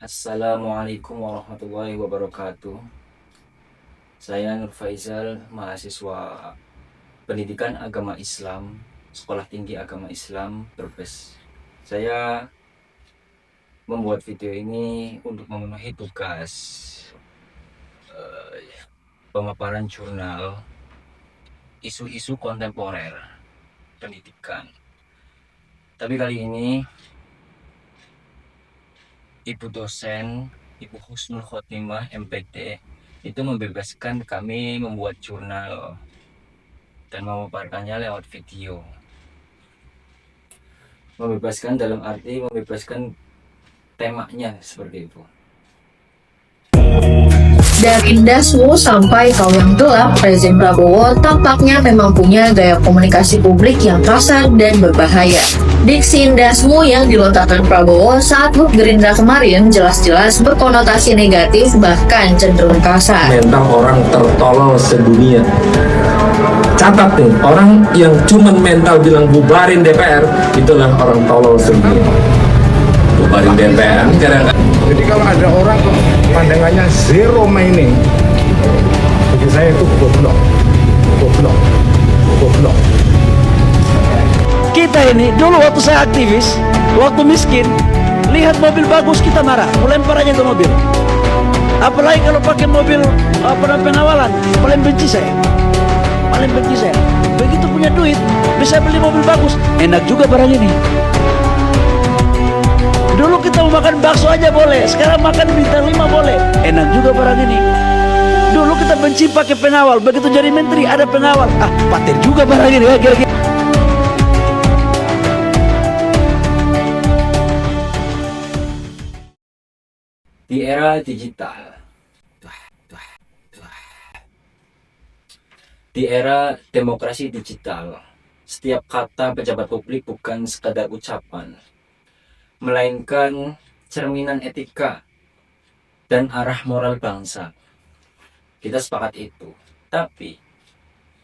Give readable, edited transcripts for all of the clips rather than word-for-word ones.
Assalamualaikum warahmatullahi wabarakatuh. Saya Nur Faizal, mahasiswa Pendidikan Agama Islam, Sekolah Tinggi Agama Islam, Brebes. Saya membuat video ini untuk memenuhi tugas pemaparan jurnal isu-isu kontemporer pendidikan. Tapi kali ini Ibu dosen, Ibu Husnul Khotimah MPD, itu membebaskan kami membuat jurnal dan memaparkannya lewat video. Membebaskan dalam arti membebaskan temanya seperti itu. Dari Dasmu sampai Kau Yang Gelap, Rezim Prabowo tampaknya memang punya gaya komunikasi publik yang kasar dan berbahaya. Diksi Dasmu yang dilontarkan Prabowo saat Hut Gerindra kemarin jelas-jelas berkonotasi negatif bahkan cenderung kasar. Mental orang tertolol sedunia. Catat nih, orang yang cuman mental bilang bubarin DPR, itulah orang tolol sedunia. Bubarin DPR, kadang-kadang. Jadi kalau ada orang kok pandangannya zero mining, bagi saya itu goblok, goblok, goblok. Kita ini dulu waktu saya aktivis, waktu miskin, lihat mobil bagus kita marah, melempar aja ke mobil. Apalagi kalau pakai mobil pengawalan, paling benci saya. Paling benci saya. Begitu punya duit, bisa beli mobil bagus, enak juga barang ini. Dulu kita mau makan bakso aja boleh, sekarang makan bintang 5 boleh, enak juga barang ini. Dulu kita benci pakai pengawal, begitu jadi menteri ada pengawal, paten juga barang ini. Kira-kira. Di era digital, di era demokrasi digital, setiap kata pejabat publik bukan sekadar ucapan, melainkan cerminan etika dan arah moral bangsa. Kita sepakat itu. Tapi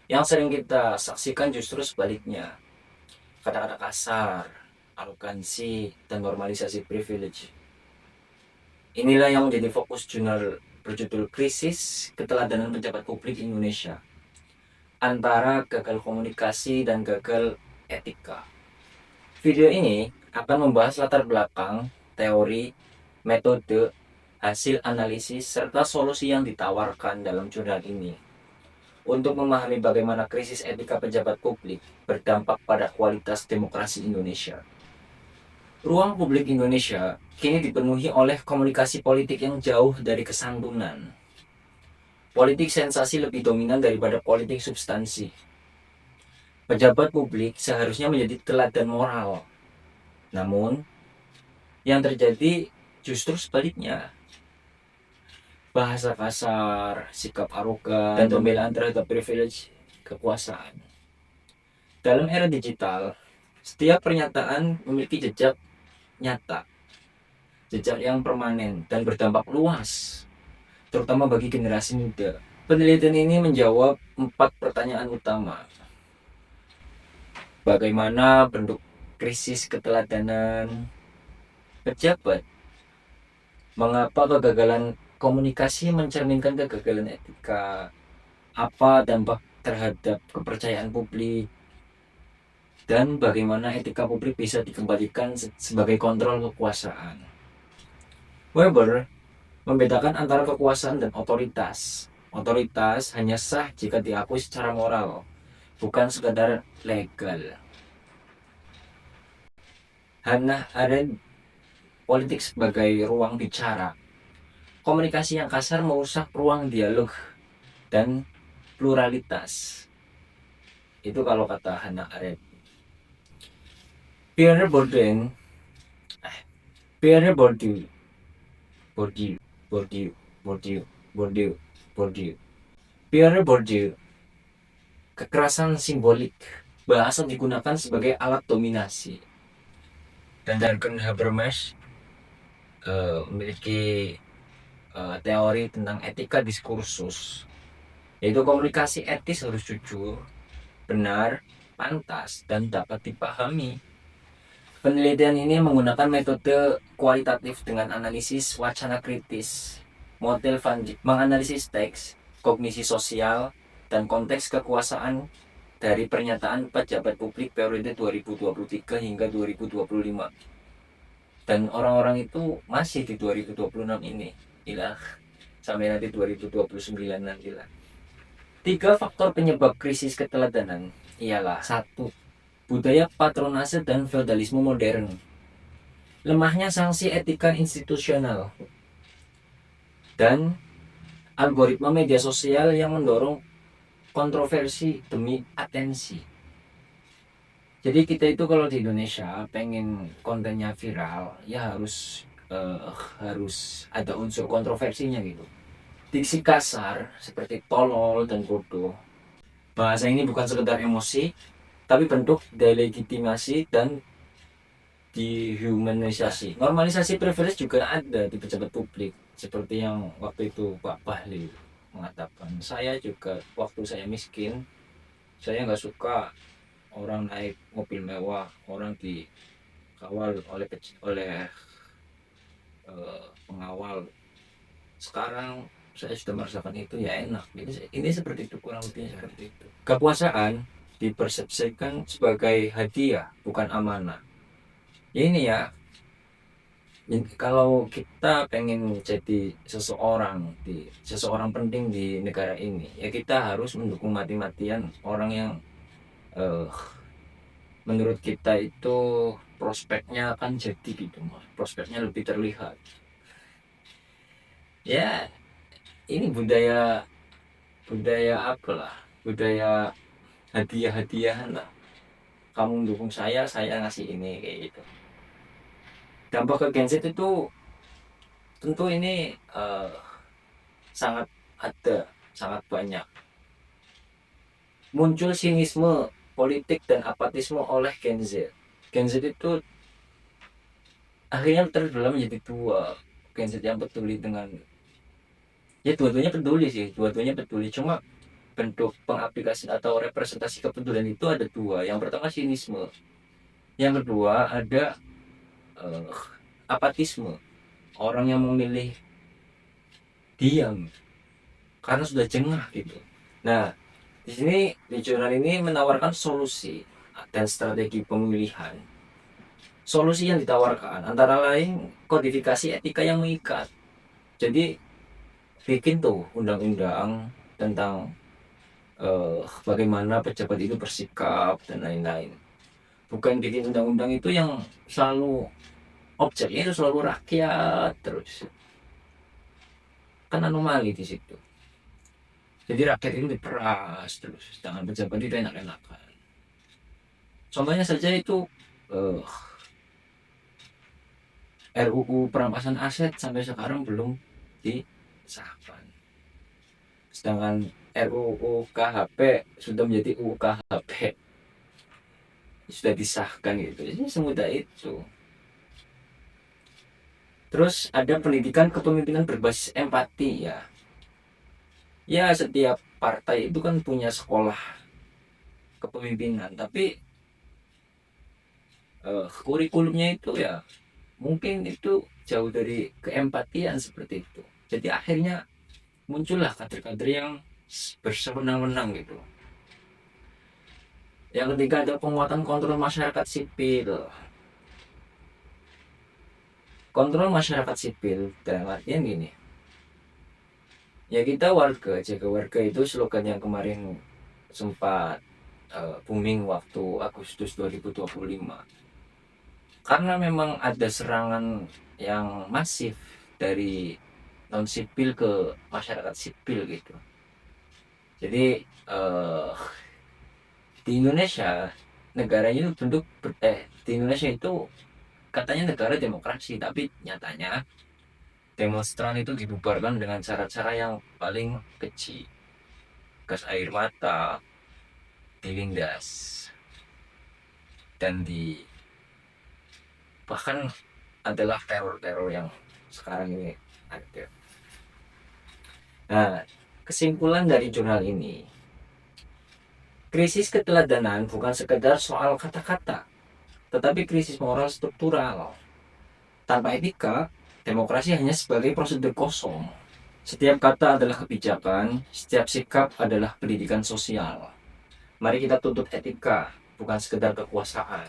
yang sering kita saksikan justru sebaliknya. Kata-kata kasar, arogansi, dan normalisasi privilege. Inilah yang menjadi fokus jurnal berjudul Krisis Keteladanan Pejabat Publik Indonesia. Antara gagal komunikasi dan gagal etika. Video ini akan membahas latar belakang, teori, metode, hasil analisis, serta solusi yang ditawarkan dalam jurnal ini untuk memahami bagaimana krisis etika pejabat publik berdampak pada kualitas demokrasi Indonesia. Ruang publik Indonesia kini dipenuhi oleh komunikasi politik yang jauh dari kesantunan. Politik sensasi lebih dominan daripada politik substansi. Pejabat publik seharusnya menjadi teladan moral. Namun, yang terjadi justru sebaliknya. Bahasa kasar, sikap arogan, dan pembelaan terhadap privilege kekuasaan. Dalam era digital, setiap pernyataan memiliki jejak nyata, jejak yang permanen dan berdampak luas, terutama bagi generasi muda. Penelitian ini menjawab 4 pertanyaan utama. Bagaimana bentuk krisis keteladanan pejabat? Mengapa kegagalan komunikasi mencerminkan kegagalan etika? Apa dampak terhadap kepercayaan publik? Dan bagaimana etika publik bisa dikembalikan sebagai kontrol kekuasaan? Weber membedakan antara kekuasaan dan otoritas. Otoritas hanya sah jika diakui secara moral, bukan sekadar legal. Hannah Arendt, politik sebagai ruang bicara. Komunikasi yang kasar merusak ruang dialog dan pluralitas. Itu kalau kata Hannah Arendt. Pierre Bourdieu, Pierre Bourdieu, kekerasan simbolik, bahasa digunakan sebagai alat dominasi. Dan Jürgen Habermas memiliki teori tentang etika diskursus, yaitu komunikasi etis harus jujur, benar, pantas, dan dapat dipahami. Penelitian ini menggunakan metode kualitatif dengan analisis wacana kritis, model menganalisis teks, kognisi sosial, dan konteks kekuasaan dari pernyataan pejabat publik periode 2023 hingga 2025. Dan orang-orang itu masih di 2026 ini, ilah sampai nanti 2029 nantilah. 3 faktor penyebab krisis keteladanan ialah: 1. Budaya patronase dan feodalisme modern. Lemahnya sanksi etika institusional. Dan algoritma media sosial yang mendorong kontroversi demi atensi. Jadi kita itu kalau di Indonesia pengen kontennya viral, ya harus ada unsur kontroversinya gitu. Diksi kasar seperti tolol dan bodoh. Bahasa ini bukan sekedar emosi, tapi bentuk delegitimasi dan dehumanisasi. Normalisasi privilege juga ada di pejabat publik, seperti yang waktu itu Pak Bahlil mengatakan. Saya juga waktu saya miskin, saya nggak suka orang naik mobil mewah, orang dikawal oleh pengawal. Sekarang saya sudah merasakan itu, ya enak. Ini seperti itu, kurang lebih seperti itu. Kekuasaan dipersepsikan sebagai hadiah, bukan amanah. Ya ini ya, kalau kita pengen jadi seseorang penting di negara ini, ya kita harus mendukung mati-matian orang yang menurut kita itu prospeknya akan jadi gitu, prospeknya lebih terlihat. Ya ini budaya apalah, budaya hadiah-hadiahan lah. Kamu mendukung saya ngasih ini, kayak gitu. Dampak ke Gen Z itu tentu ini sangat banyak. Muncul sinisme politik dan apatisme oleh Gen Z. Gen Z itu akhirnya terbelah menjadi dua. Gen Z yang peduli dengan, ya dua-duanya peduli, cuma bentuk pengaplikasian atau representasi kepedulian itu ada dua. Yang pertama sinisme, yang kedua ada apatisme, orang yang memilih diam karena sudah jengah gitu. Nah, di sini di jurnal ini menawarkan solusi dan strategi pemilihan. Solusi yang ditawarkan antara lain kodifikasi etika yang mengikat. Jadi bikin tuh undang-undang tentang bagaimana pejabat itu bersikap dan lain-lain. Bukan bikin undang-undang itu yang selalu objeknya itu selalu rakyat terus. Kan anomali di situ. Jadi rakyat itu diperas terus, sedangkan pejabat itu enak-enakan. Contohnya saja itu RUU perampasan aset sampai sekarang belum disahkan. Sedangkan RUU KHP sudah menjadi UU KHP, sudah disahkan gitu. Jadi semudah itu. Terus ada pendidikan kepemimpinan berbasis empati ya. Ya setiap partai itu kan punya sekolah kepemimpinan, tapi kurikulumnya itu ya mungkin itu jauh dari keempatian seperti itu. Jadi akhirnya muncullah kader-kader yang bersewenang-wenang gitu. Yang ketiga ada penguatan kontrol masyarakat sipil. Kontrol masyarakat sipil dalam artian gini, ya kita jaga warga itu slogan yang kemarin sempat booming waktu Agustus 2025. Karena memang ada serangan yang masif dari non sipil ke masyarakat sipil gitu. Jadi di Indonesia negaranya itu di Indonesia itu katanya negara demokrasi, tapi nyatanya demonstran itu dibubarkan dengan cara-cara yang paling keji. Gas air mata, dilindas, dan bahkan adalah teror-teror yang sekarang ini ada. Nah, kesimpulan dari jurnal ini, krisis keteladanan bukan sekedar soal kata-kata, tetapi krisis moral struktural. Tanpa etika, demokrasi hanya sebagai prosedur kosong. Setiap kata adalah kebijakan, setiap sikap adalah pendidikan sosial. Mari kita tuntut etika, bukan sekedar kekuasaan.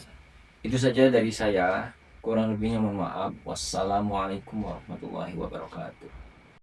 Itu saja dari saya. Kurang lebihnya mohon maaf. Wassalamualaikum warahmatullahi wabarakatuh.